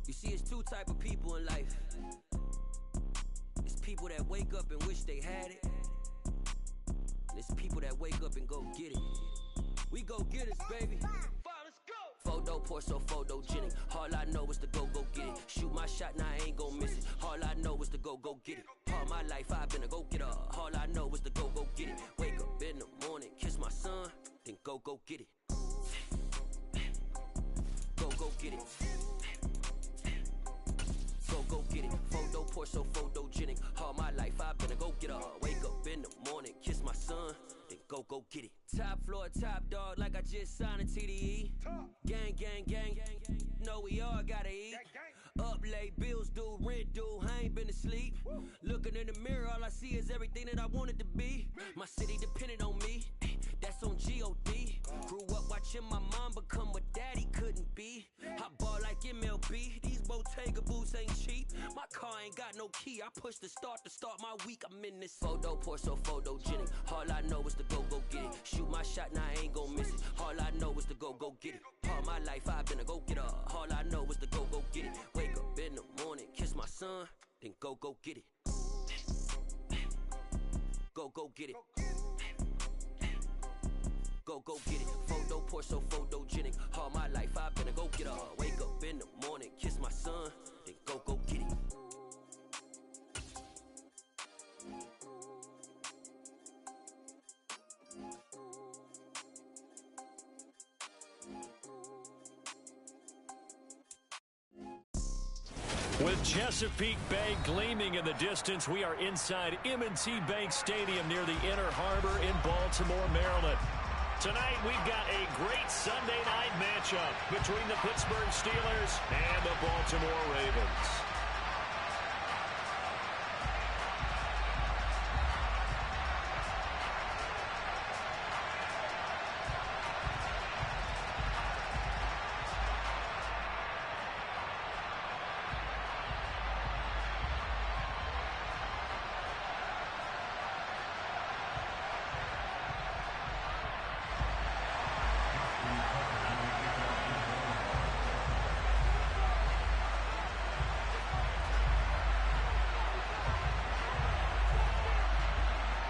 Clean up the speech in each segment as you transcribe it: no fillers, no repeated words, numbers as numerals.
You see, it's two type of people in life. It's people that wake up and wish they had it. And it's people that wake up and go get it. We go get it, baby. Photo poor, so photogenic. All I know is to go get it. Shoot my shot, now I ain't gon' miss it. All I know is to go get it. All my life I've been a go-getter. All I know is to go get it. Wake up in the morning, kiss my son, then go get it. Go get it. Go get it. Photo poor, so photogenic. All my life I've been a go-getter. Wake up in the morning, kiss my son, then go get it. Top floor, top dog, like I just signed a TDE. Gang, gang, gang. Know we all gotta eat. Up late, bills due, rent due, I ain't been asleep. Looking in the mirror, all I see is everything that I wanted to be. My city depended on me, that's on G.O.D. Grew up watching my mom become what daddy couldn't be. I ball like MLB, these Bottega boots ain't cheap. My car ain't got no key, I push the start to start my week. I'm in this photo poor, so photogenic. All I know is to go get it. Shoot my shot, now I ain't gon' miss it. All I know is to go get it. All my life I've been a go-getter. All I know is to go get it. Wake up in the morning, kiss my son, then go get it. Go get it. Go get it. Photo poor, so photogenic. All my life I've been a go-getter. Wake up in the morning, kiss my son, then go get it. With Chesapeake Bay gleaming in the distance, we are inside M&T Bank Stadium near the Inner Harbor in Baltimore, Maryland. Tonight, we've got a great Sunday night matchup between the Pittsburgh Steelers and the Baltimore Ravens.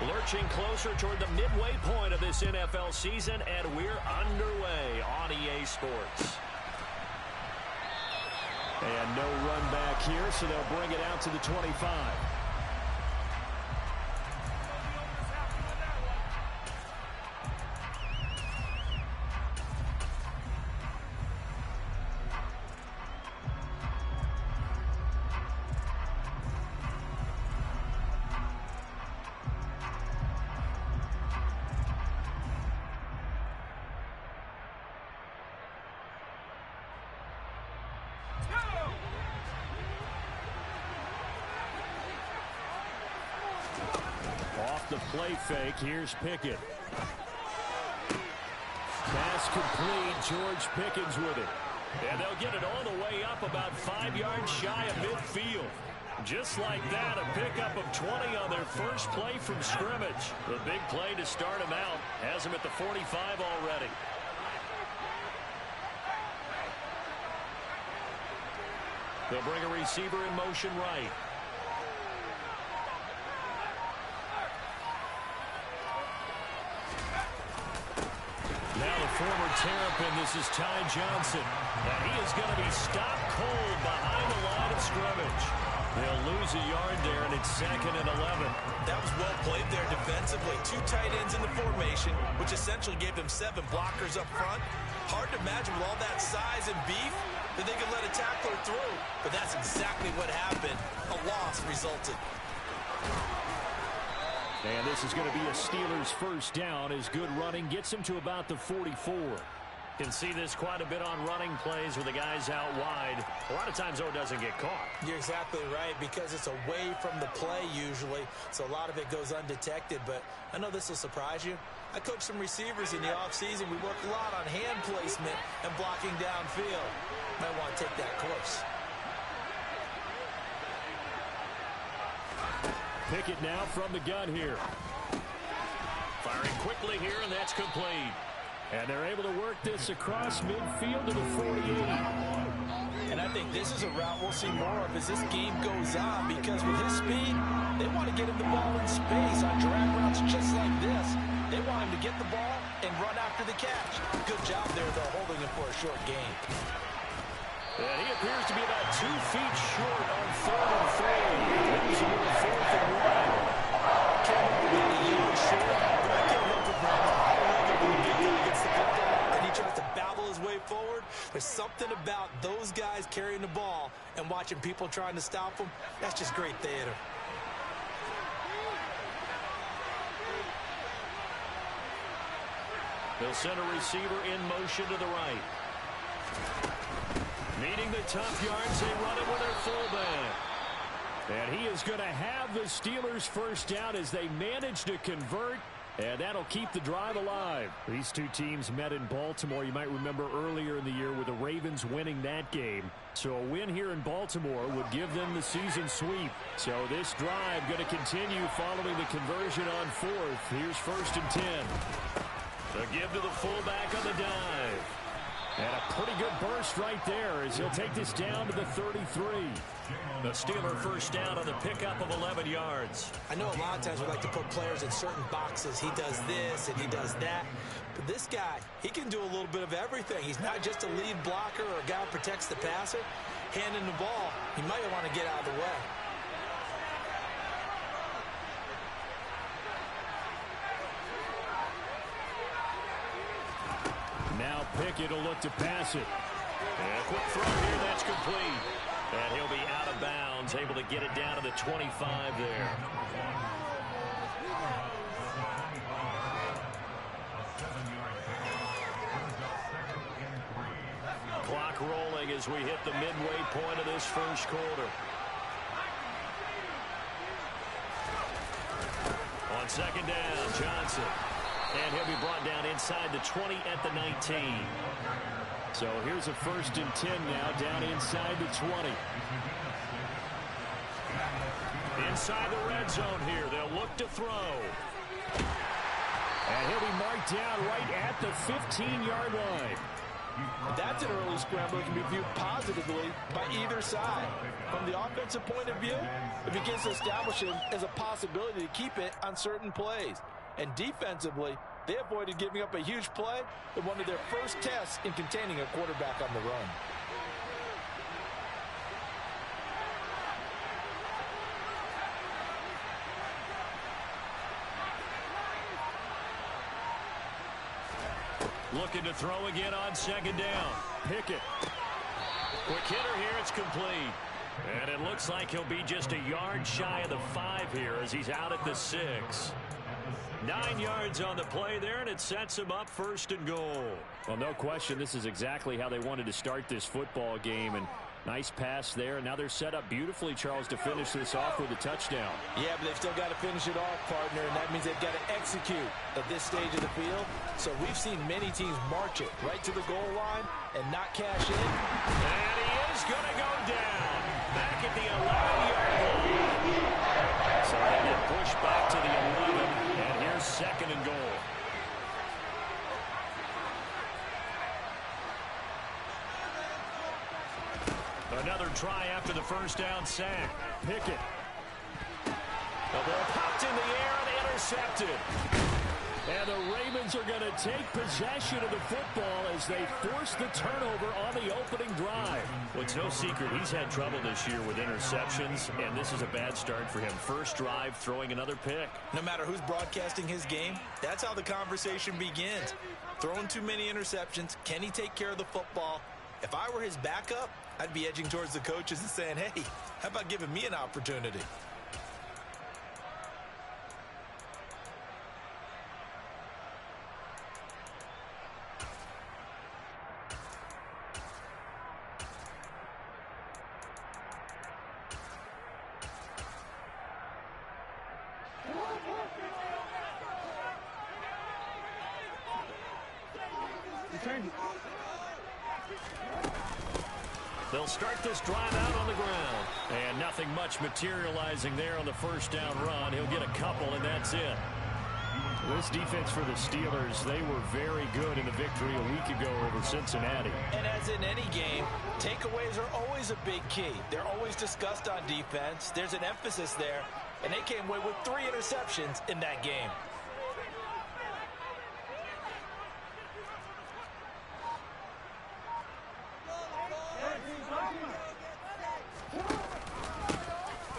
Lurching closer toward the midway point of this NFL season, and we're underway on EA Sports. And no run back here, so they'll bring it out to the 25. Off the play fake, here's Pickett. Pass complete, George Pickens with it. And they'll get it all the way up about 5 yards shy of midfield. Just like that, a pickup of 20 on their first play from scrimmage. The big play to start him out has him at the 45 already. They'll bring a receiver in motion right. Now the former Terrapin, this is Ty Johnson. And he is going to be stopped cold behind the line of scrimmage. They'll lose a yard there, and it's 2nd and 11. That was well played there defensively. 2 tight ends in the formation, which essentially gave them 7 blockers up front. Hard to imagine with all that size and beef that they could let a tackler through. But that's exactly what happened. A loss resulted. And this is going to be a Steelers first down as good running gets him to about the 44. Can see this quite a bit on running plays with the guys out wide. A lot of times, though, it doesn't get caught. You're exactly right, because it's away from the play usually, so a lot of it goes undetected. But I know this will surprise you. I coach some receivers in the offseason. We work a lot on hand placement and blocking downfield. Might want to take that course. Pickett now from the gun here. Firing quickly here, and that's complete. And they're able to work this across midfield to the 48. And I think this is a route we'll see more of as this game goes on, because with his speed, they want to get him the ball in space on drag routes just like this. They want him to get the ball and run after the catch. Good job there, though, holding him for a short gain. And he appears to be about 2 feet short on 3rd and 3. Losing him 4th and 1. Can't help about a yard short, but I can't help it, Brandon. I love it when the big guy gets the football and he tries to babble his way forward. There's something about those guys carrying the ball and watching people trying to stop them. That's just great theater. They'll send a receiver in motion to the right. Needing the tough yards, they run it with their fullback. And he is going to have the Steelers first down as they manage to convert. And that'll keep the drive alive. These two teams met in Baltimore. You might remember earlier in the year with the Ravens winning that game. So a win here in Baltimore would give them the season sweep. So this drive going to continue following the conversion on 4th. Here's 1st and 10. The give to the fullback on the dive. And a pretty good burst right there as he'll take this down to the 33. The Steeler first down on the pickup of 11 yards. I know a lot of times we like to put players in certain boxes. He does this and he does that. But this guy, he can do a little bit of everything. He's not just a lead blocker or a guy who protects the passer. Handing the ball, he might want to get out of the way. Now Pickett will look to pass it. And a quick throw here, that's complete. And he'll be out of bounds, able to get it down to the 25 there. Clock rolling as we hit the midway point of this first quarter. On 2nd down, Johnson. And he'll be brought down inside the 20 at the 19. So here's a 1st and 10 now, down inside the 20. Inside the red zone here, they'll look to throw. And he'll be marked down right at the 15-yard line. That's an early scramble that can be viewed positively by either side. From the offensive point of view, it begins to establish him as a possibility to keep it on certain plays. And defensively, they avoided giving up a huge play in one of their first tests in containing a quarterback on the run. Looking to throw again on 2nd down. Pickett. Quick hitter here, it's complete. And it looks like he'll be just a yard shy of the 5 here as he's out at the 6. 9 yards on the play there, and it sets him up 1st and goal. Well, no question, this is exactly how they wanted to start this football game. And nice pass there. And now they're set up beautifully, Charles, to finish this off with a touchdown. Yeah, but they've still got to finish it off, partner, and that means they've got to execute at this stage of the field. So we've seen many teams march it right to the goal line and not cash in. And he is going to go down back at the 11-yard line. So they get pushed back to the 11, and here's 2nd and goal. Another try after the first down sack. Pickett. The ball popped in the air and intercepted. And the Ravens are going to take possession of the football as they force the turnover on the opening drive. Well, it's no secret he's had trouble this year with interceptions, and this is a bad start for him. First drive, throwing another pick. No matter who's broadcasting his game, that's how the conversation begins. Throwing too many interceptions, can he take care of the football? If I were his backup, I'd be edging towards the coaches and saying, hey, how about giving me an opportunity? They'll start this drive out on the ground. And nothing much materializing there on the first down run. He'll get a couple, and that's it. This defense for the Steelers, they were very good in the victory a week ago over Cincinnati. And as in any game, takeaways are always a big key. They're always discussed on defense. There's an emphasis there, and they came away with 3 interceptions in that game.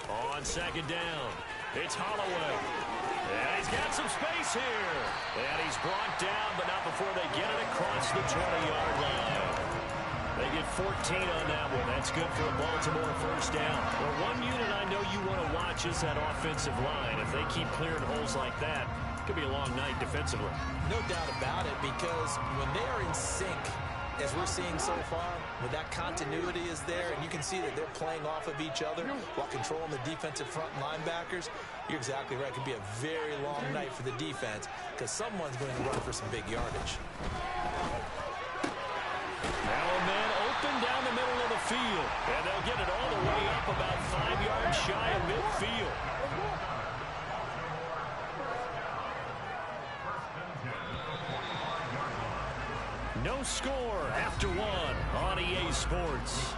On second down, it's Holloway. And he's got some space here. And he's brought down, but not before they get it across the 20-yard line. They get 14 on that one. That's good for a Baltimore first down. Well, one unit I know you want to watch is that offensive line. If they keep clearing holes like that, it could be a long night defensively. No doubt about it, because when they are in sync, as we're seeing so far, when that continuity is there, and you can see that they're playing off of each other while controlling the defensive front linebackers, you're exactly right. It could be a very long night for the defense because someone's going to run for some big yardage. Now a man open down the middle of the field, and they'll get it all the way up about 5 yards shy of midfield. No score after 1 on EA Sports.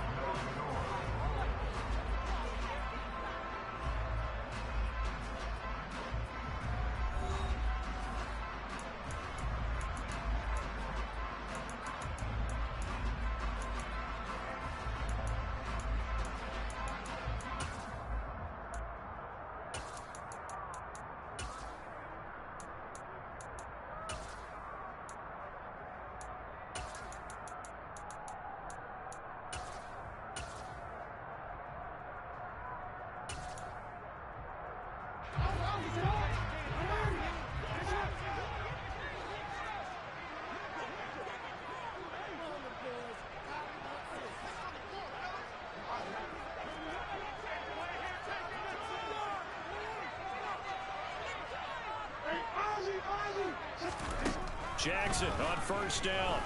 Jackson on first down.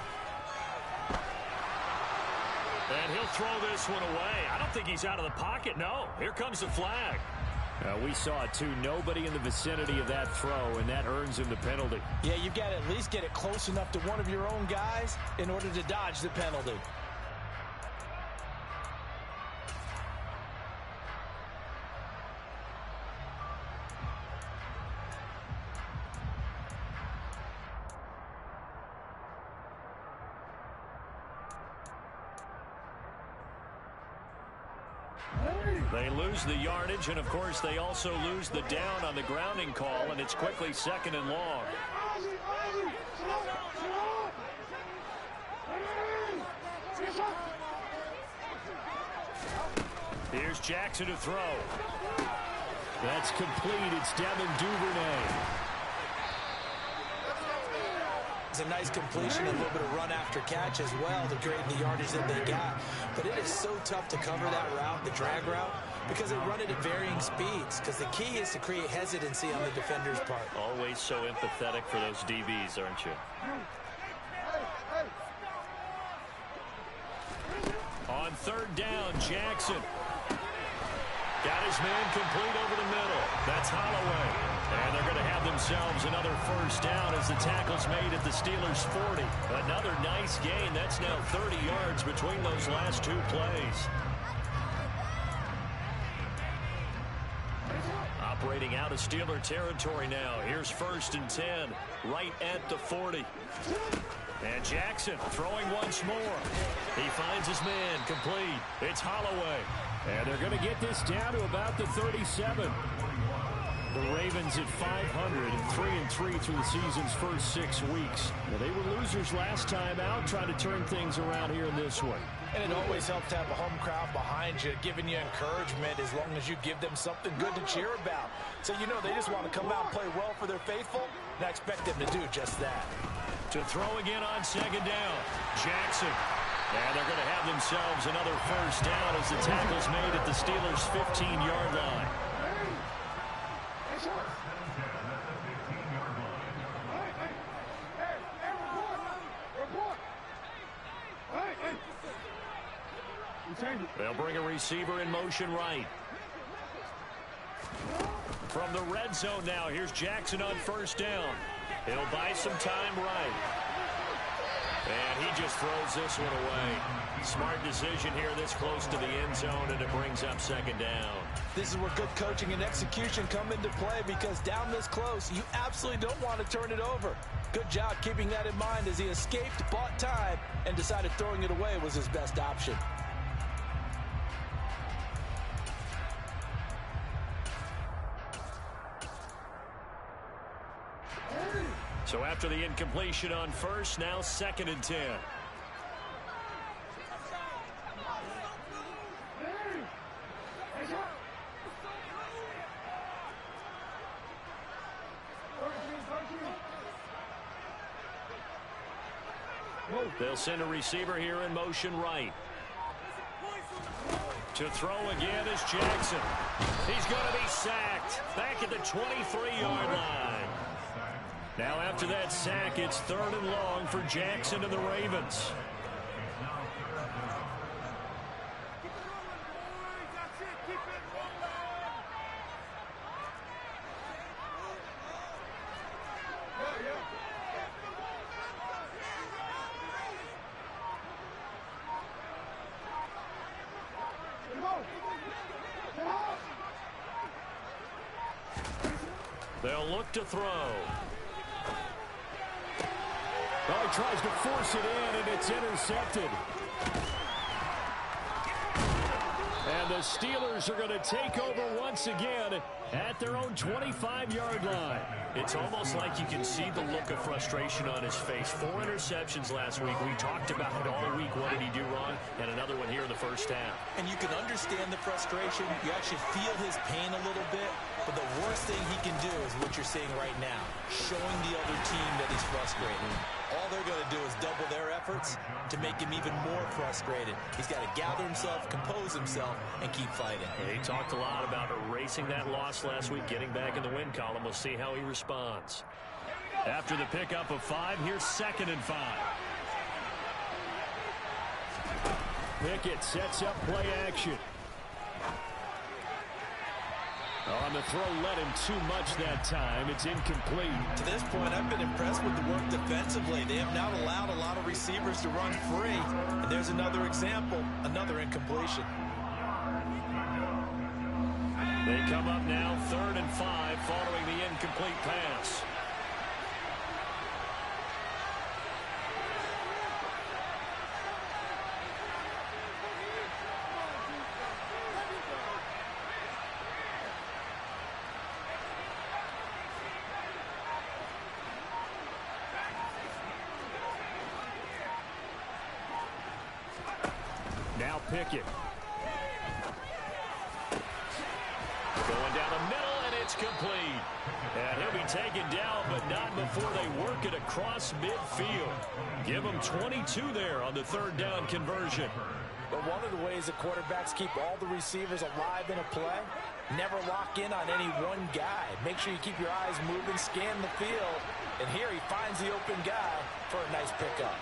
And he'll throw this one away. I don't think he's out of the pocket. No, here comes the flag. We saw it too. Nobody in the vicinity of that throw, and that earns him the penalty. Yeah, you've got to at least get it close enough to one of your own guys in order to dodge the penalty. They lose the yardage, and of course they also lose the down on the grounding call, and it's quickly second and long. Here's Jackson to throw. That's complete. It's Devin Duvernay. It's a nice completion, a little bit of run after catch as well to create the yardage that they got. But it is so tough to cover that route, the drag route, because they run it at varying speeds. Because the key is to create hesitancy on the defender's part. Always so empathetic for those DBs, aren't you? On third down, Jackson. Got his man complete over the middle. That's Holloway. And they're going to have themselves another first down as the tackle's made at the Steelers' 40. Another nice gain. That's now 30 yards between those last two plays. Operating out of Steeler territory now. Here's 1st and 10, right at the 40. And Jackson throwing once more. He finds his man complete. It's Holloway. And they're going to get this down to about the 37. The Ravens at 500 and 3-3 through the season's first 6 weeks. Well, they were losers last time out, trying to turn things around here in this one. And it always helps to have a home crowd behind you, giving you encouragement as long as you give them something good to cheer about. So you know they just want to come out and play well for their faithful, and I expect them to do just that. To throw again on second down, Jackson. And they're going to have themselves another first down as the tackle's made at the Steelers' 15-yard line. They'll bring a receiver in motion right. From the red zone now, here's Jackson on first down. He'll buy some time right. And he just throws this one away. Smart decision here this close to the end zone, and it brings up second down. This is where good coaching and execution come into play, because down this close, you absolutely don't want to turn it over. Good job keeping that in mind as he escaped, bought time, and decided throwing it away was his best option. So after the incompletion on first, now 2nd and 10. They'll send a receiver here in motion right. To throw again is Jackson. He's going to be sacked back at the 23-yard line. Now after that sack, it's 3rd and long for Jackson and the Ravens. They'll look to throw. Oh, he tries to force it in, and it's intercepted. And the Steelers are going to take over once again at their own 25-yard line. It's almost like you can see the look of frustration on his face. 4 interceptions last week. We talked about it all week. What did he do wrong? And another one here in the first half. And you can understand the frustration. You actually feel his pain a little bit. But the worst thing he can do is what you're seeing right now, showing the other team that he's frustrated. All they're going to do is double their efforts to make him even more frustrated. He's got to gather himself, compose himself, and keep fighting. He talked a lot about erasing that loss last week, getting back in the win column. We'll see how he responds. After the pickup of 5, here's 2nd and 5. Pickett sets up play action. On the throw, let him too much that time. It's incomplete. To this point, I've been impressed with the work defensively. They have not allowed a lot of receivers to run free. And there's another example, another incompletion. They come up now 3rd and 5 following the incomplete pass. Now Pickett. Going down the middle, and it's complete. And he'll be taken down, but not before they work it across midfield. Give him 22 there on the 3rd down conversion. But one of the ways that quarterbacks keep all the receivers alive in a play, never lock in on any one guy. Make sure you keep your eyes moving, scan the field. And here he finds the open guy for a nice pickup.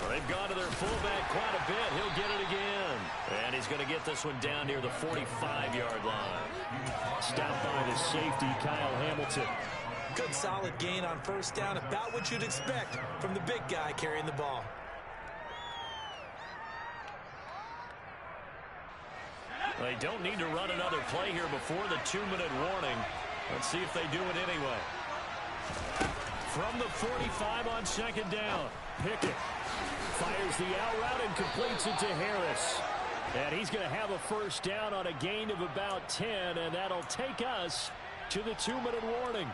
They've gone to their fullback quite a bit. He'll get it again. And he's going to get this one down near the 45-yard line. Stopped by the safety, Kyle Hamilton. Good solid gain on 1st down, about what you'd expect from the big guy carrying the ball. They don't need to run another play here before the 2-minute warning. Let's see if they do it anyway. From the 45 on 2nd down, Pickett fires the out route and completes it to Harris. And he's going to have a 1st down on a gain of about 10, and that'll take us to the 2-minute warning.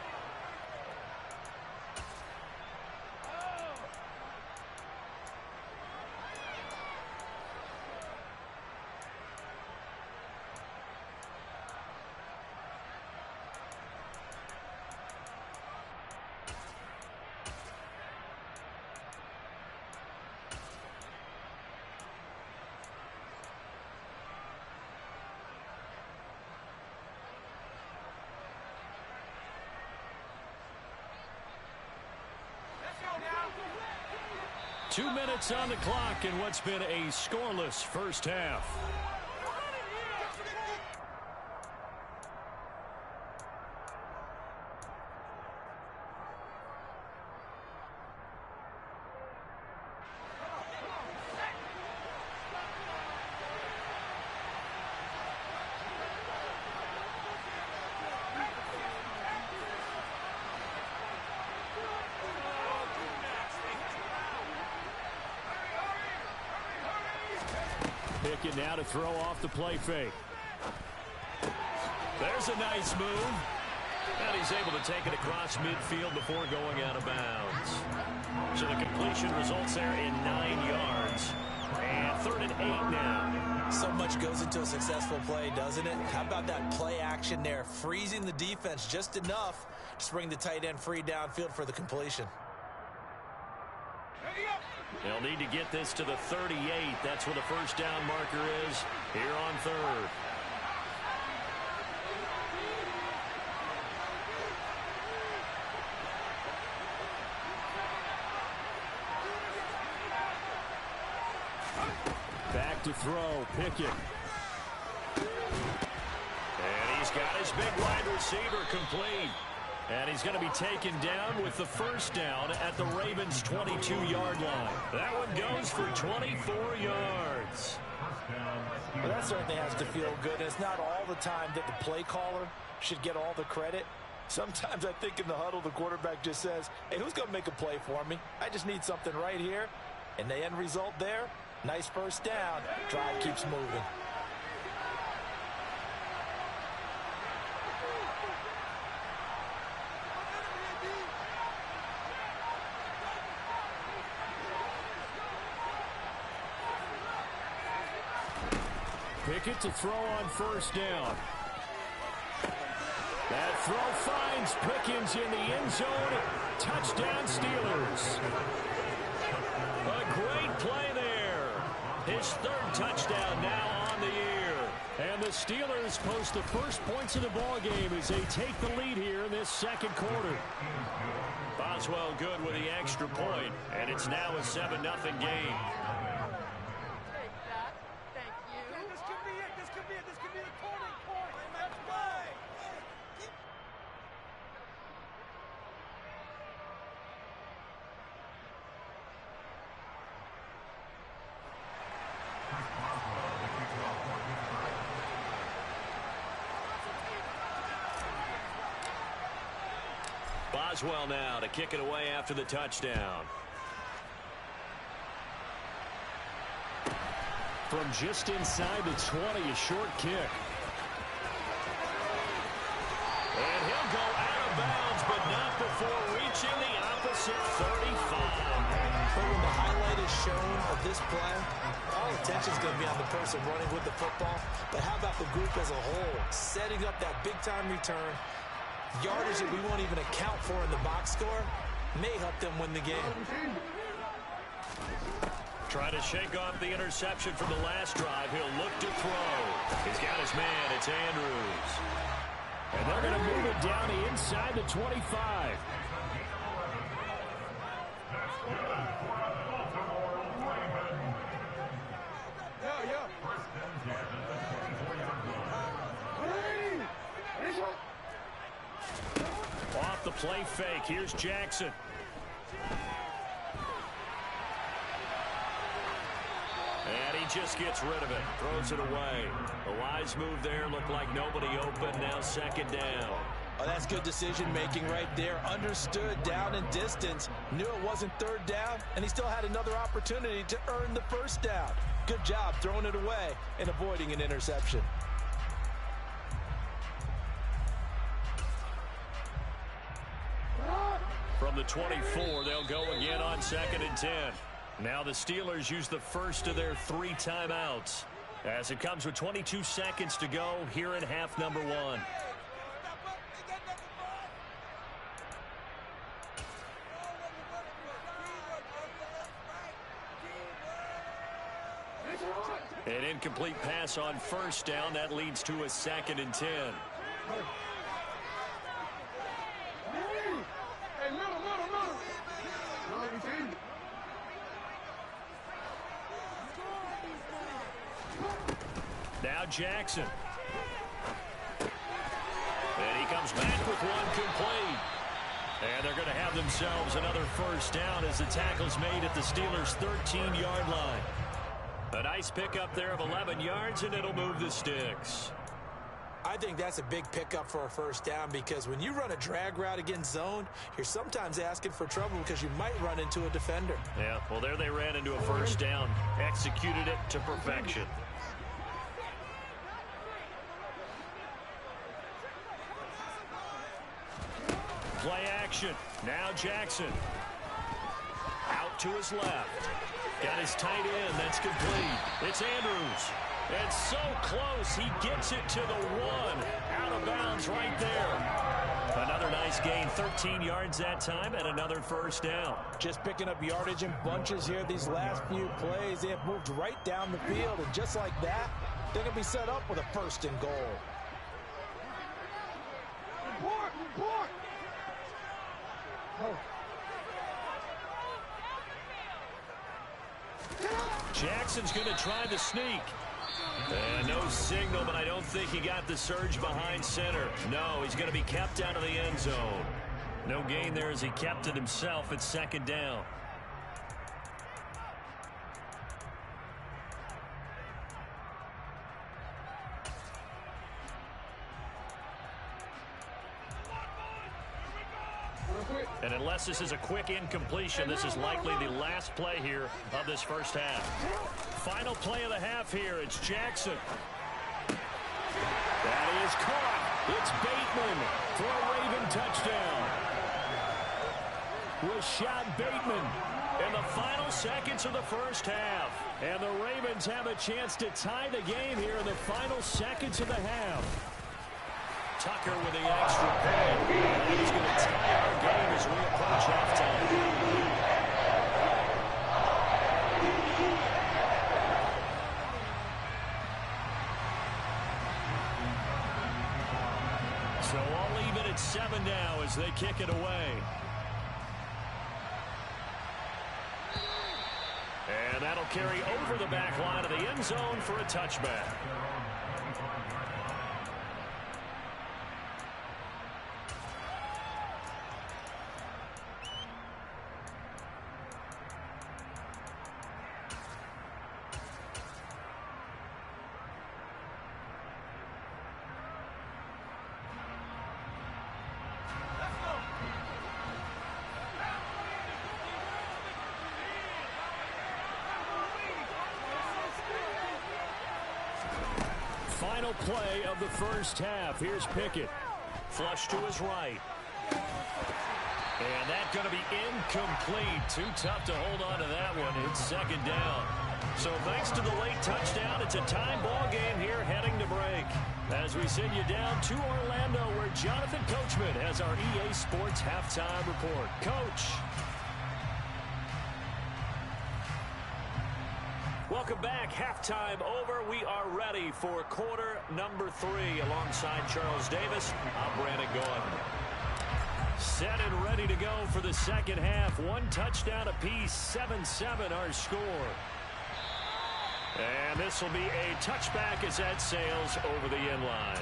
Two minutes on the clock in what's been a scoreless first half. Pickett now to throw off the play fake. There's a nice move. And he's able to take it across midfield before going out of bounds. So the completion results there in 9 yards. And 3rd and 8 now. So much goes into a successful play, doesn't it? How about that play action there? Freezing the defense just enough to bring the tight end free downfield for the completion. They'll need to get this to the 38. That's where the first down marker is here on 3rd. Back to throw, Pickett. And he's got his big wide receiver complete. And he's going to be taken down with the first down at the Ravens' 22-yard line. That one goes for 24 yards. Well, that certainly has to feel good. It's not all the time that the play caller should get all the credit. Sometimes I think in the huddle, the quarterback just says, hey, who's going to make a play for me? I just need something right here. And the end result there, nice first down. Drive keeps moving. Pickett to throw on first down. That throw finds Pickens in the end zone. Touchdown, Steelers. A great play there. His 3rd touchdown now on the year. And the Steelers post the first points of the ball game as they take the lead here in this 2nd quarter. Boswell good with the extra point, and it's now a 7-0 game. Boswell now to kick it away after the touchdown. From just inside the 20, a short kick. And he'll go out of bounds, but not before reaching the opposite 35. But when the highlight is shown of this play, all attention is going to be on the person running with the football. But how about the group as a whole? Setting up that big-time return. Yardage that we won't even account for in the box score may help them win the game. Trying to shake off the interception from the last drive. He'll look to throw. He's got his man. It's Andrews. And they're going to move it down to inside the 25. Off the play fake. Here's Jackson. And he just gets rid of it. Throws it away. A wise move there. Looked like nobody open. Now 2nd down. Oh, that's good decision-making right there. Understood down and distance. Knew it wasn't 3rd down, and he still had another opportunity to earn the first down. Good job throwing it away and avoiding an interception. From the 24, they'll go again on 2nd and 10. Now the Steelers use the first of their 3 timeouts as it comes with 22 seconds to go here in half number 1. An incomplete pass on first down. That leads to a 2nd and 10. Now Jackson. And he comes back with one complete. And they're going to have themselves another first down as the tackle's made at the Steelers' 13-yard line. A nice pickup there of 11 yards, and it'll move the sticks. I think that's a big pickup for a first down because when you run a drag route against zone, you're sometimes asking for trouble because you might run into a defender. Yeah, well, there they ran into a first down, executed it to perfection. Play action. Now Jackson. Out to his left. Got his tight end. That's complete. It's Andrews. And so close. He gets it to the one. Out of bounds right there. Another nice gain. 13 yards that time and another first down. Just picking up yardage in bunches here these last few plays. They have moved right down the field. And just like that, they're going to be set up with a first and goal. Jackson's going to try the sneak. And no signal, but I don't think he got the surge behind center. No, he's going to be kept out of the end zone. No gain there as he kept it himself at second down. And unless this is a quick incompletion, this is likely the last play here of this first half. Final play of the half here. It's Jackson. That is caught. It's Bateman for a Raven touchdown. Rashad Bateman in the final seconds of the first half. And the Ravens have a chance to tie the game here in the final seconds of the half. Tucker with the extra point. And he's going to tie our game as we approach halftime. So all even at 7 now as they kick it away. And that'll carry over the back line of the end zone for a touchback. Final play of the first half. Here's Pickett. Flush to his right. And that's going to be incomplete. Too tough to hold on to that one. It's second down. So thanks to the late touchdown, it's a time ball game here heading to break. As we send you down to Orlando, where Jonathan Coachman has our EA Sports halftime report. Coach. Welcome back. Halftime over. We are ready for quarter number 3 alongside Charles Davis. I'm Brandon Gaudin. Set and ready to go for the second half. One touchdown apiece. 7-7 our score. And this will be a touchback as that sails over the end line.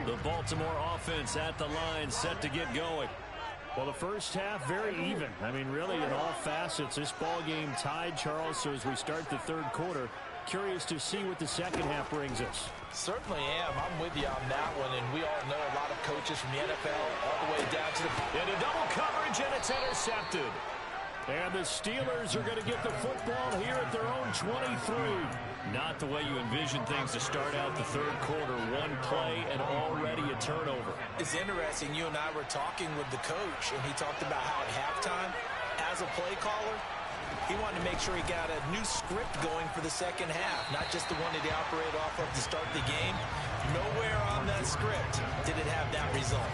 The Baltimore offense at the line, set to get going. Well, the first half, very even. I mean, really, in all facets, this ball game tied, Charles. So as we start the third quarter, curious to see what the second half brings us. Certainly am. I'm with you on that one. And we all know a lot of coaches from the NFL all the way down to the... Into double coverage, and it's intercepted. And the Steelers are going to get the football here at their own 23. Not the way you envision things to start out the third quarter. One play and already a turnover. It's interesting. You and I were talking with the coach, and he talked about how at halftime, as a play caller, he wanted to make sure he got a new script going for the second half, not just the one that he operated off of to start the game. Nowhere on that script did it have that result.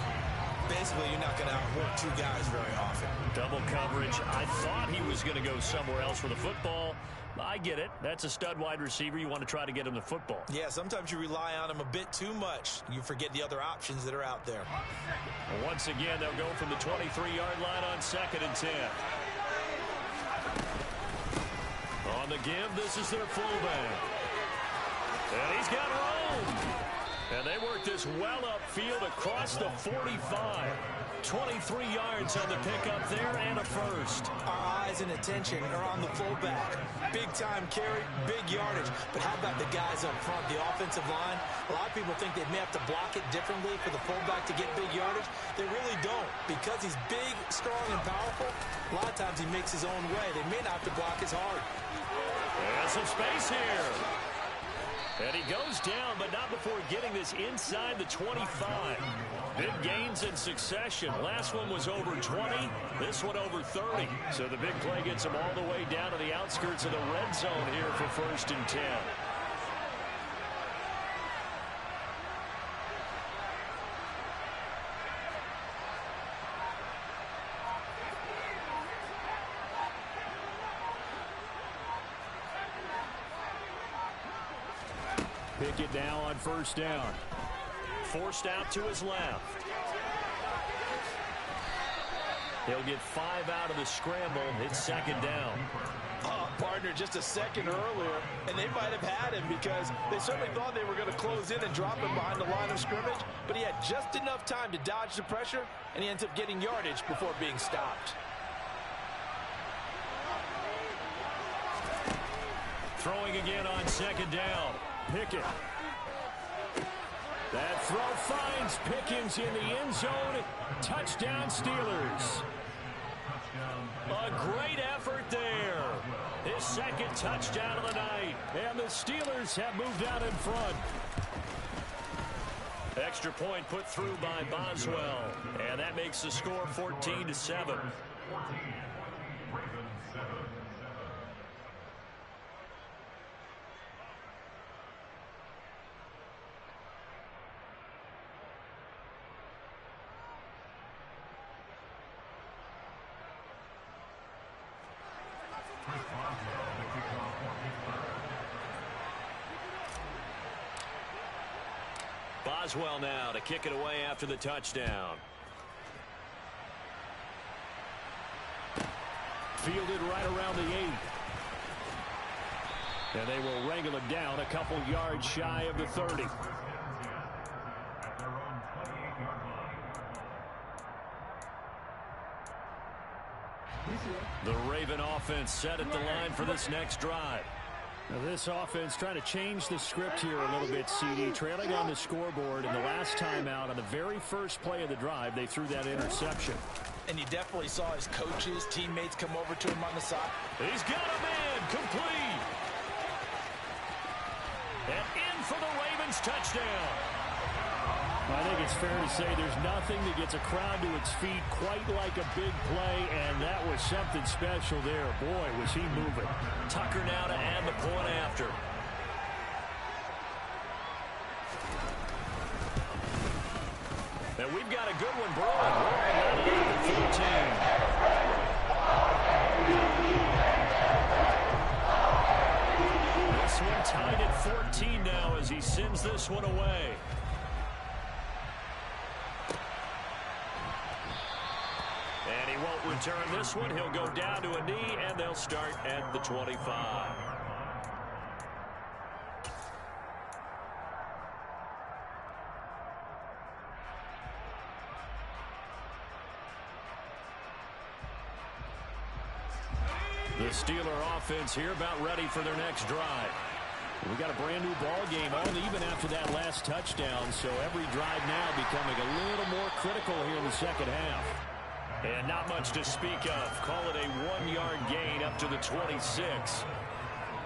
Basically, you're not going to outwork two guys very often. Double coverage. I thought he was going to go somewhere else for the football. I get it. That's a stud wide receiver. You want to try to get him the football. Yeah, sometimes you rely on him a bit too much. You forget the other options that are out there. Well, once again, they'll go from the 23-yard line on 2nd and 10. On the give, this is their fullback. And he's got room. And they work this well upfield across the 45. 23 yards on the pickup there and a first. Our eyes and attention are on the fullback. Big time carry, big yardage. But how about the guys guys up front, the offensive line. A lot of people think they may have to block it differently for the fullback to get big yardage. They really don't. Because he's big, strong, and powerful, a lot of times he makes his own way. They may not have to block as hard. There's some space here. And he goes down, but not before getting this inside the 25. Big gains in succession. Last one was over 20. This one over 30. So the big play gets him all the way down to the outskirts of the red zone here for 1st and 10. Pickett now on 1st down. Forced out to his left. He'll get 5 out of the scramble. It's 2nd down. Partner, just a second earlier, and they might have had him because they certainly thought they were going to close in and drop him behind the line of scrimmage, but he had just enough time to dodge the pressure, and he ends up getting yardage before being stopped. Throwing again on 2nd down. Pickett. That throw finds Pickens in the end zone. Touchdown, Steelers. A great effort there. His 2nd touchdown of the night. And the Steelers have moved out in front. Extra point put through by Boswell. And that makes the score 14-7. Boswell now to kick it away after the touchdown. Fielded right around the 8. And they will wrangle it down a couple yards shy of the 30. The Raven offense set at the line for this next drive. Now this offense trying to change the script here a little bit, CD. Trailing on the scoreboard, and the last time out on the very first play of the drive, they threw that interception. And you definitely saw his coaches, teammates come over to him on the side. He's got a man, complete. And in for the Ravens touchdown. I think it's fair to say there's nothing that gets a crowd to its feet quite like a big play, and that was something special there. Boy, was he moving. Tucker now to add the point after. And we've got a good one broad. We're at 14. This one tied at 14 now as he sends this one away. And he won't return this one. He'll go down to a knee, and they'll start at the 25. The Steeler offense here about ready for their next drive. We got a brand new ball game on even after that last touchdown, so every drive now becoming a little more critical here in the second half. And not much to speak of. Call it a 1-yard gain up to the 26.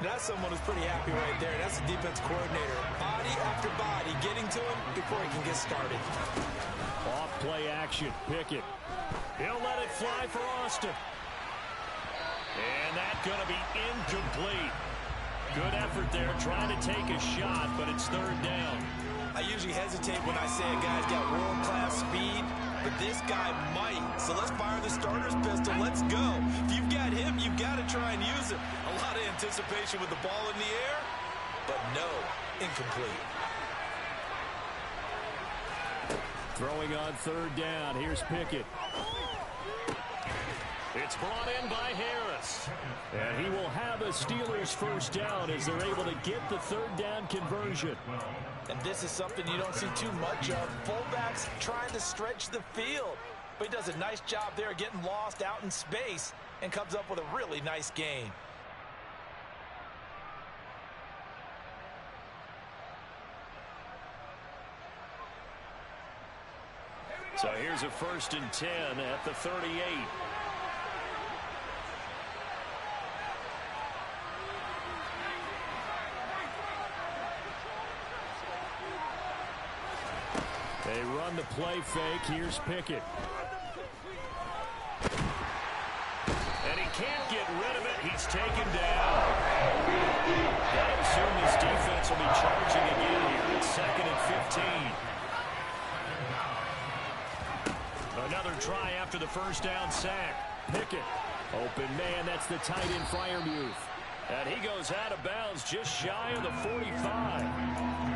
That's someone who's pretty happy right there. That's the defense coordinator. Body after body getting to him before he can get started. Off play action. Pickett. He'll let it fly for Austin. And that's going to be incomplete. Good effort there trying to take a shot, but it's 3rd down. I usually hesitate when I say a guy's got world-class speed, but this guy might. So let's fire the starter's pistol. Let's go. If you've got him, you've got to try and use it. A lot of anticipation with the ball in the air, but no, incomplete. Throwing on 3rd down. Here's Pickett. It's brought in by Harris. And he will have a Steelers 1st down as they're able to get the 3rd down conversion. And this is something you don't see too much of. Fullbacks trying to stretch the field. But he does a nice job there getting lost out in space and comes up with a really nice gain. So here's a 1st and 10 at the 38. They run the play fake. Here's Pickett. And he can't get rid of it. He's taken down. Gotta assume this defense will be charging again here. It's 2nd and 15. Another try after the 1st down sack. Pickett. Open man. That's the tight end Freiermuth. And he goes out of bounds just shy of the 45.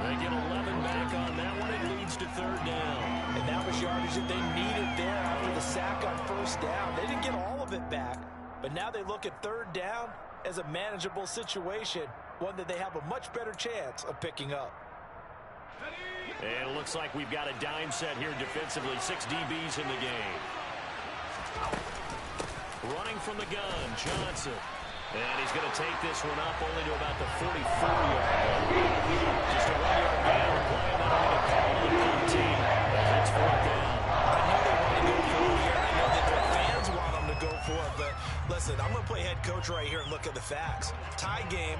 They get 11 back on that one. It leads to 3rd down. And that was yardage that they needed there after the sack on 1st down. They didn't get all of it back, but now they look at 3rd down as a manageable situation, one that they have a much better chance of picking up. And it looks like we've got a dime set here defensively. 6 DBs in the game. Running from the gun, Johnson. And he's going to take this one up only to about the 44-yard line. Just a 1-yard gain on the play, and then only to call it 13 as it's 4th down. I know they want to go for it here. I know that their fans want them to go for it, but listen, I'm going to play head coach right here and look at the facts. Tie game,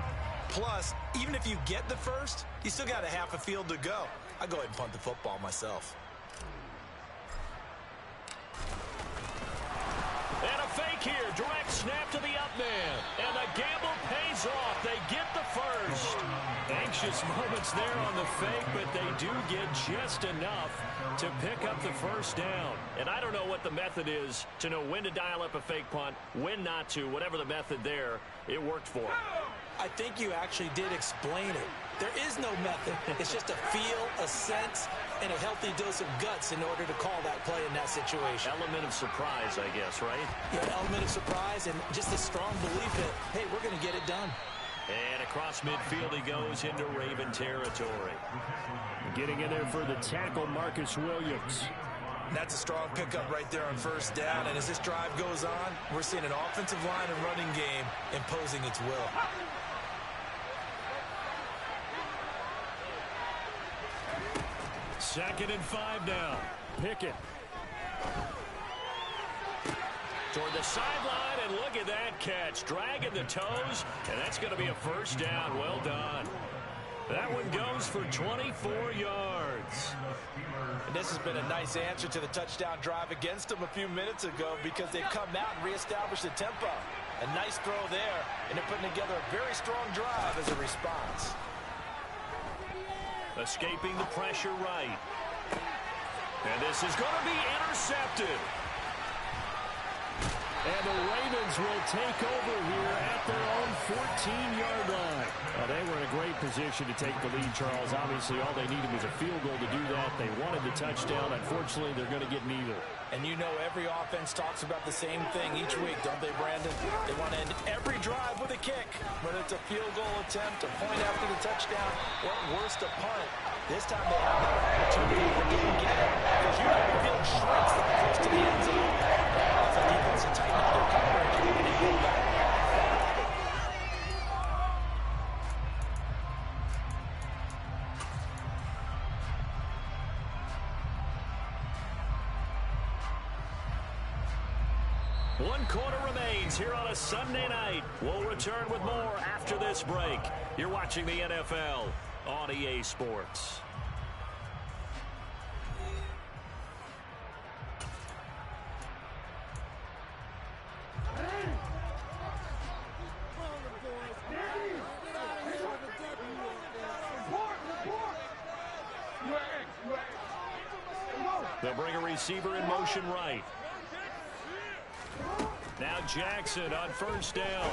plus, even if you get the first, you still got a half a field to go. I'll go ahead and punt the football myself. And a fake here. Direct snap to the up man. And the gamble pays off. They get the first. Anxious moments there on the fake, but they do get just enough to pick up the 1st down. And I don't know what the method is to know when to dial up a fake punt, when not to. Whatever the method there, it worked for them. I think you actually did explain it. There is no method. It's just a feel, a sense, and a healthy dose of guts in order to call that play in that situation. Element of surprise, I guess, right? Yeah, element of surprise and just a strong belief that, hey, we're going to get it done. And across midfield he goes into Raven territory. Getting in there for the tackle, Marcus Williams. That's a strong pickup right there on 1st down. And as this drive goes on, we're seeing an offensive line and running game imposing its will. Second and 5 now. Pickett. Toward the sideline, and look at that catch. Dragging the toes, and that's going to be a 1st down. Well done. That one goes for 24 yards. And this has been a nice answer to the touchdown drive against them a few minutes ago because they've come out and reestablished the tempo. A nice throw there, and they're putting together a very strong drive as a response. Escaping the pressure right. And this is going to be intercepted. And the Ravens will take over here at their own 14-yard line. Well, they were in a great position to take the lead, Charles. Obviously, all they needed was a field goal to do that. They wanted the touchdown. Unfortunately, they're going to get neither. And you know every offense talks about the same thing each week, don't they, Brandon? They want to end every drive with a kick, whether it's a field goal attempt, a point after the touchdown, or at worst, a punt. This time they have that opportunity to didn't get it because you know the field shrinks that close to the end zone. As the defense to tighten up their coverage and pull back. One quarter remains here on a Sunday night. We'll return with more after this break. You're watching the NFL on EA Sports. They'll bring a receiver in motion right. Now Jackson on 1st down.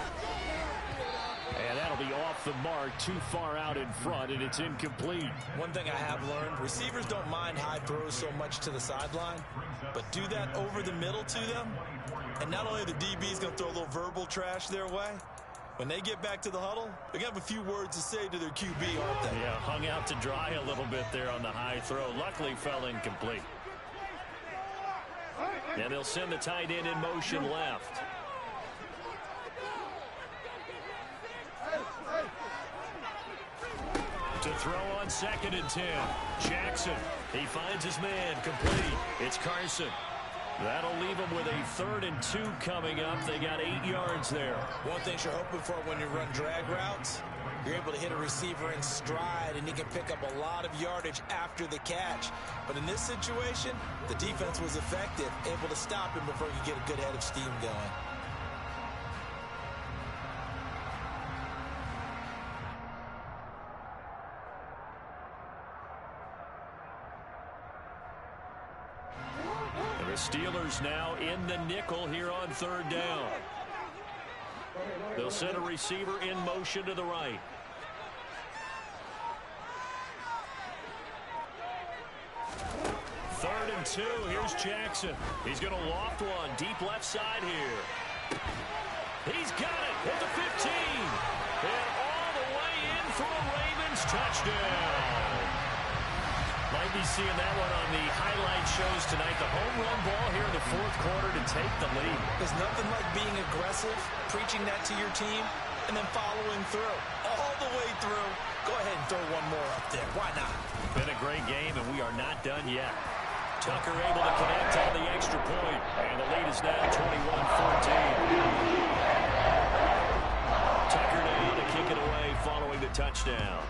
And that'll be off the mark, too far out in front, and it's incomplete. One thing I have learned, receivers don't mind high throws so much to the sideline, but do that over the middle to them, and not only are the DBs going to throw a little verbal trash their way, when they get back to the huddle, they're going to have a few words to say to their QB, aren't they? Yeah, hung out to dry a little bit there on the high throw. Luckily fell incomplete. And they'll send the tight end in motion left. To throw on 2nd and 10. Jackson. He finds his man. Complete. It's Carson. That'll leave him with a 3rd and 2 coming up. They got 8 yards there. One thing you're hoping for when you run drag routes, you're able to hit a receiver in stride, and he can pick up a lot of yardage after the catch. But in this situation, the defense was effective, able to stop him before he could get a good head of steam going. The Steelers now in the nickel here on 3rd down. They'll send a receiver in motion to the right. 3rd and 2. Here's Jackson. He's going to loft one deep left side here. He's got it at the 15. And all the way in for a Ravens touchdown. Might be seeing that one on the highlight shows tonight. The home run ball here in the 4th quarter to take the lead. There's nothing like being aggressive, preaching that to your team, and then following through. All the way through. Go ahead and throw one more up there. Why not? Been a great game, and we are not done yet. Tucker able to connect on the extra point, and the lead is now 21-14. Tucker now to kick it away following the touchdown.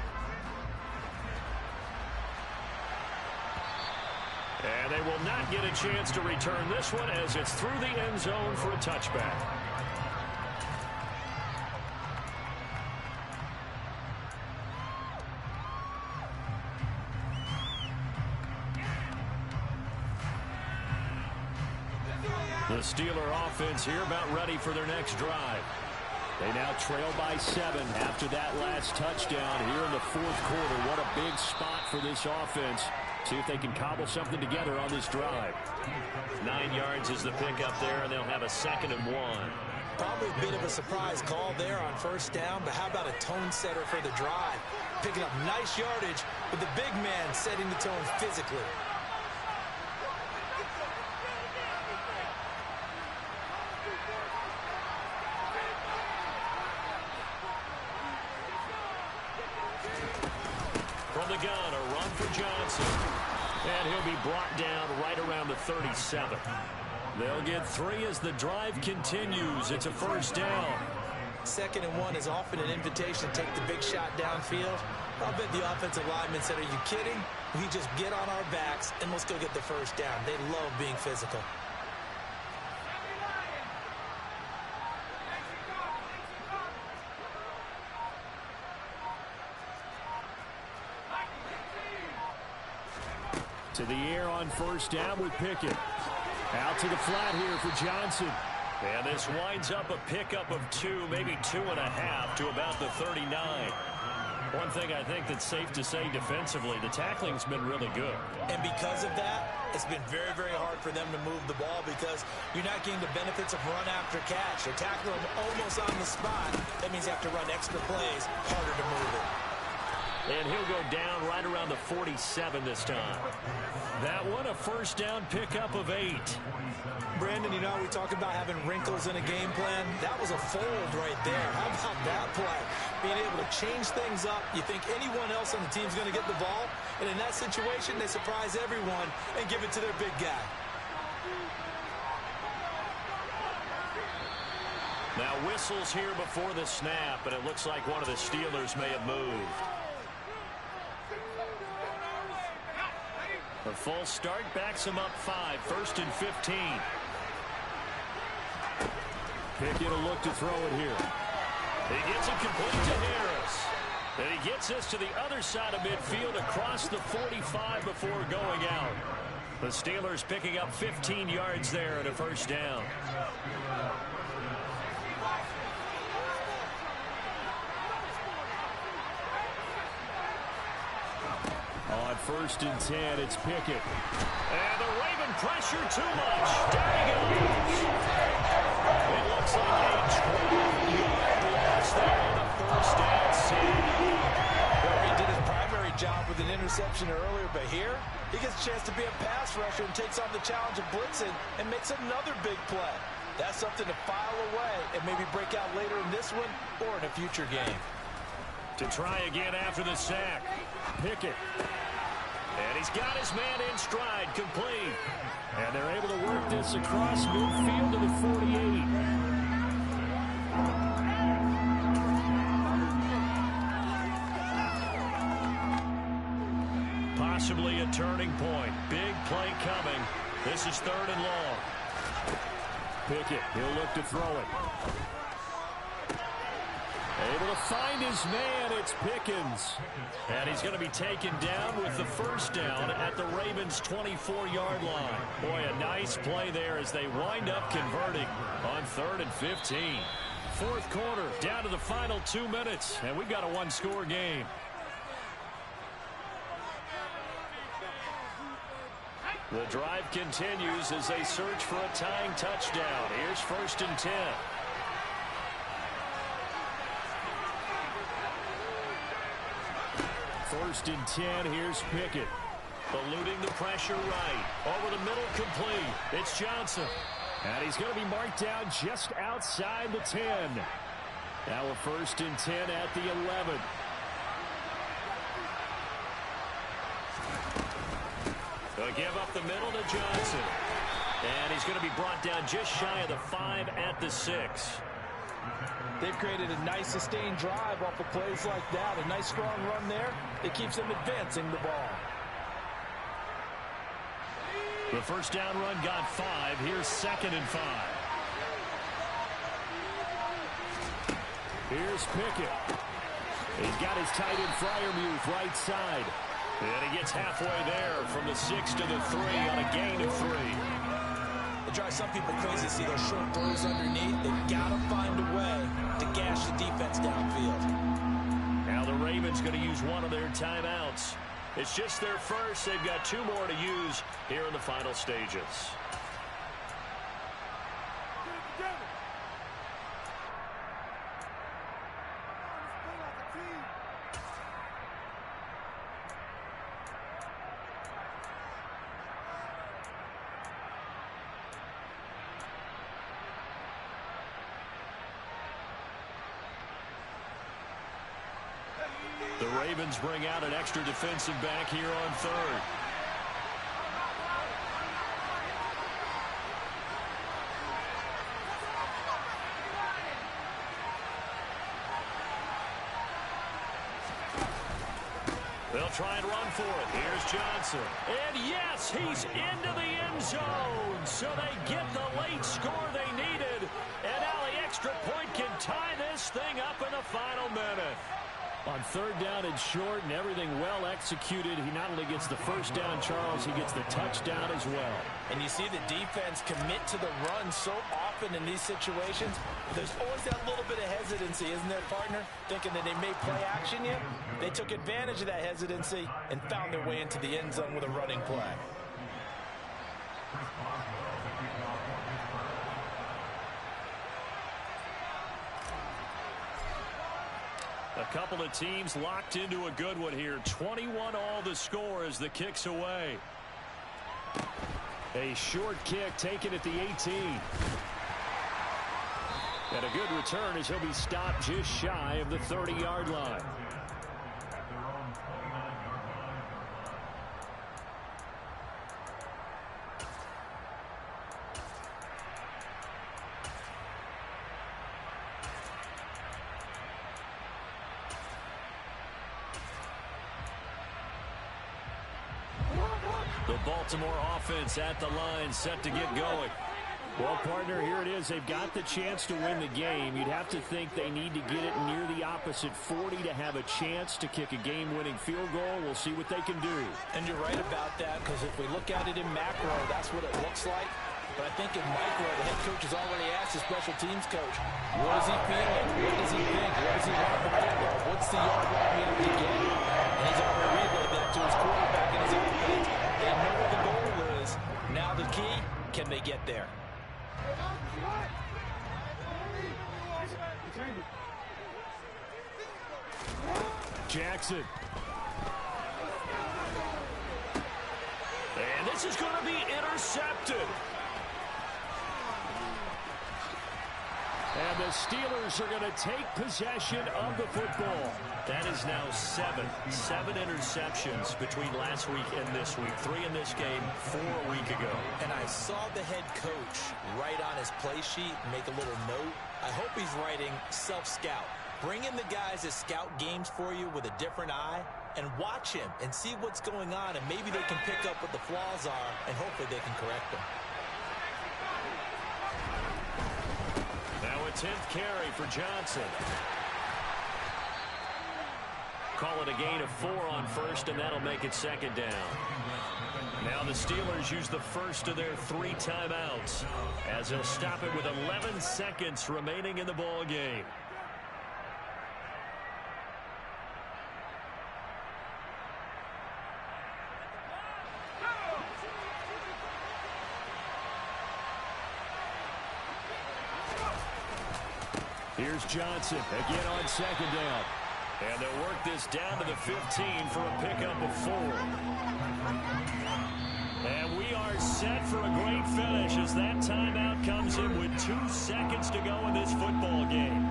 And they will not get a chance to return this one as it's through the end zone for a touchback. The Steeler offense here about ready for their next drive. They now trail by 7 after that last touchdown here in the 4th quarter. What a big spot for this offense. See if they can cobble something together on this drive. 9 yards is the pickup there, and they'll have a 2nd and 1. Probably a bit of a surprise call there on 1st down, but how about a tone setter for the drive? Picking up nice yardage with the big man setting the tone physically. From the gun, a run for Johnson. And he'll be brought down right around the 37. They'll get 3 as the drive continues. It's a 1st down. 2nd and 1 is often an invitation to take the big shot downfield. I'll bet the offensive lineman said, are you kidding? We just get on our backs and let's go get the 1st down. They love being physical. To the air on 1st down with Pickett. Out to the flat here for Johnson. And this winds up a pickup of 2, maybe 2.5 to about the 39. One thing I think that's safe to say defensively, the tackling's been really good. And because of that, it's been very, very hard for them to move the ball because you're not getting the benefits of run after catch. They're tackling them almost on the spot. That means you have to run extra plays, harder to move it. And he'll go down right around the 47 this time. That one, a 1st down pickup of 8. Brandon, you know, we talk about having wrinkles in a game plan. That was a fold right there. How about that play? Being able to change things up. You think anyone else on the team's going to get the ball, and in that situation, they surprise everyone and give it to their big guy. Now whistles here before the snap, and it looks like one of the Steelers may have moved. A full start backs him up 5, 1st and 15. Pickett will look to throw it here. He gets it complete to Harris. And he gets this to the other side of midfield across the 45 before going out. The Steelers picking up 15 yards there and a 1st down. On 1st and 10, it's Pickett. And the Raven pressure too much. Down he goes. It looks like a 12-yard loss there on the 1st down set. Well, he did his primary job with an interception earlier, but here he gets a chance to be a pass rusher and takes on the challenge of blitzing and makes another big play. That's something to file away and maybe break out later in this one or in a future game. To try again after the sack. Pickett. And he's got his man in stride, complete. And they're able to work this across midfield to the 48. Possibly a turning point. Big play coming. This is 3rd and long. Pickett, he'll look to throw it. Able to find his man, it's Pickens. And he's going to be taken down with the first down at the Ravens' 24-yard line. Boy, a nice play there as they wind up converting on 3rd and 15. Fourth quarter, down to the final 2 minutes, and we've got a one-score game. The drive continues as they search for a tying touchdown. Here's 1st and 10. First and 10, here's Pickett. Eluding the pressure right. Over the middle, complete. It's Johnson. And he's going to be marked down just outside the 10. Now a 1st and 10 at the 11. They'll give up the middle to Johnson. And he's going to be brought down just shy of the 5 at the 6. They've created a nice sustained drive off of plays like that. A nice strong run there. It keeps them advancing the ball. The first down run got 5. Here's 2nd and 5. Here's Pickett. He's got his tight end Freiermuth right side. And he gets halfway there from the 6 to the 3 on a gain of 3. It drives some people crazy to see those short throws underneath. They've got to find a way to gash the defense downfield. Now the Ravens going to use one of their timeouts. It's just their first. They've got 2 more to use here in the final stages. The Ravens bring out an extra defensive back here on 3rd. They'll try and run for it. Here's Johnson. And yes, he's into the end zone. So they get the late score they needed. And now the extra point can tie this thing up in the final minute. On 3rd down and short and everything well executed, he not only gets the first down, Charles, he gets the touchdown as well. And you see the defense commit to the run so often in these situations. There's always that little bit of hesitancy, isn't there, partner? Thinking that they may play action you. They took advantage of that hesitancy and found their way into the end zone with a running play. A couple of teams locked into a good one here. 21 all the score as the kick's away. A short kick taken at the 18. And a good return as he'll be stopped just shy of the 30-yard line. The Baltimore offense at the line, set to get going. Well, partner, here it is. They've got the chance to win the game. You'd have to think they need to get it near the opposite 40 to have a chance to kick a game-winning field goal. We'll see what they can do. And you're right about that, because if we look at it in macro, that's what it looks like. But I think in micro, the head coach has already asked the special teams coach, what is he feeling? What does he think? What does he want from football? What's the yard line we have to get? And he's already relayed that to his quarterback and his offense. They know what the goal is. Now the key, can they get there? Jackson. And this is going to be intercepted. And the Steelers are going to take possession of the football. That is now seven interceptions between last week and this week. 3 in this game, 4 a week ago. And I saw the head coach write on his play sheet, make a little note. I hope he's writing self-scout. Bring in the guys that scout games for you with a different eye and watch him and see what's going on, and maybe they can pick up what the flaws are, and hopefully they can correct them. Now a 10th carry for Johnson. Call it a gain of 4 on first, and that'll make it 2nd down. Now the Steelers use the first of their 3 timeouts as they'll stop it with 11 seconds remaining in the ball game. Here's Johnson again on 2nd down. And they'll work this down to the 15 for a pickup of 4. And we are set for a great finish as that timeout comes in with 2 seconds to go in this football game.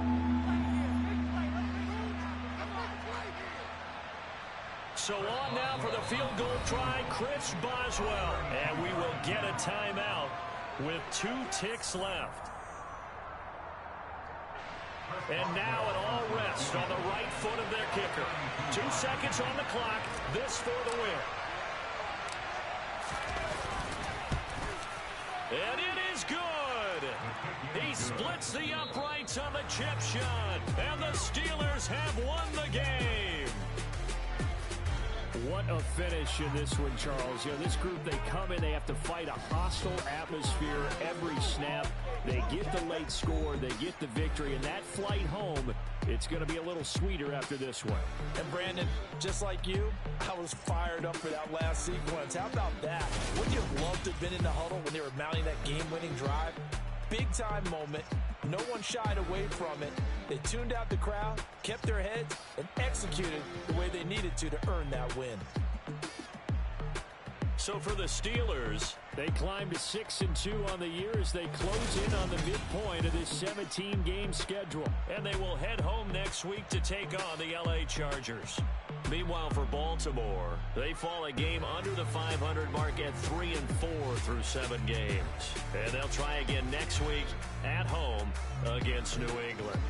So on now for the field goal try, Chris Boswell. And we will get a timeout with 2 ticks left. And now it all rests on the right foot of their kicker. 2 seconds on the clock. This for the win. And it is good. He splits the uprights on the chip shot. And the Steelers have won the game. What a finish in this one, Charles. You know, this group, they come in, they have to fight a hostile atmosphere every snap. They get the late score, they get the victory, and that flight home, it's going to be a little sweeter after this one. And Brandon, just like you, I was fired up for that last sequence. How about that? Wouldn't you have loved to have been in the huddle when they were mounting that game-winning drive? Big-time moment. No one shied away from it. They tuned out the crowd, kept their heads, and executed the way they needed to earn that win. So for the Steelers, they climb to 6-2 on the year as they close in on the midpoint of this 17-game schedule. And they will head home next week to take on the LA Chargers. Meanwhile, for Baltimore, they fall a game under the 500 mark at 3-4 through 7 games. And they'll try again next week at home against New England.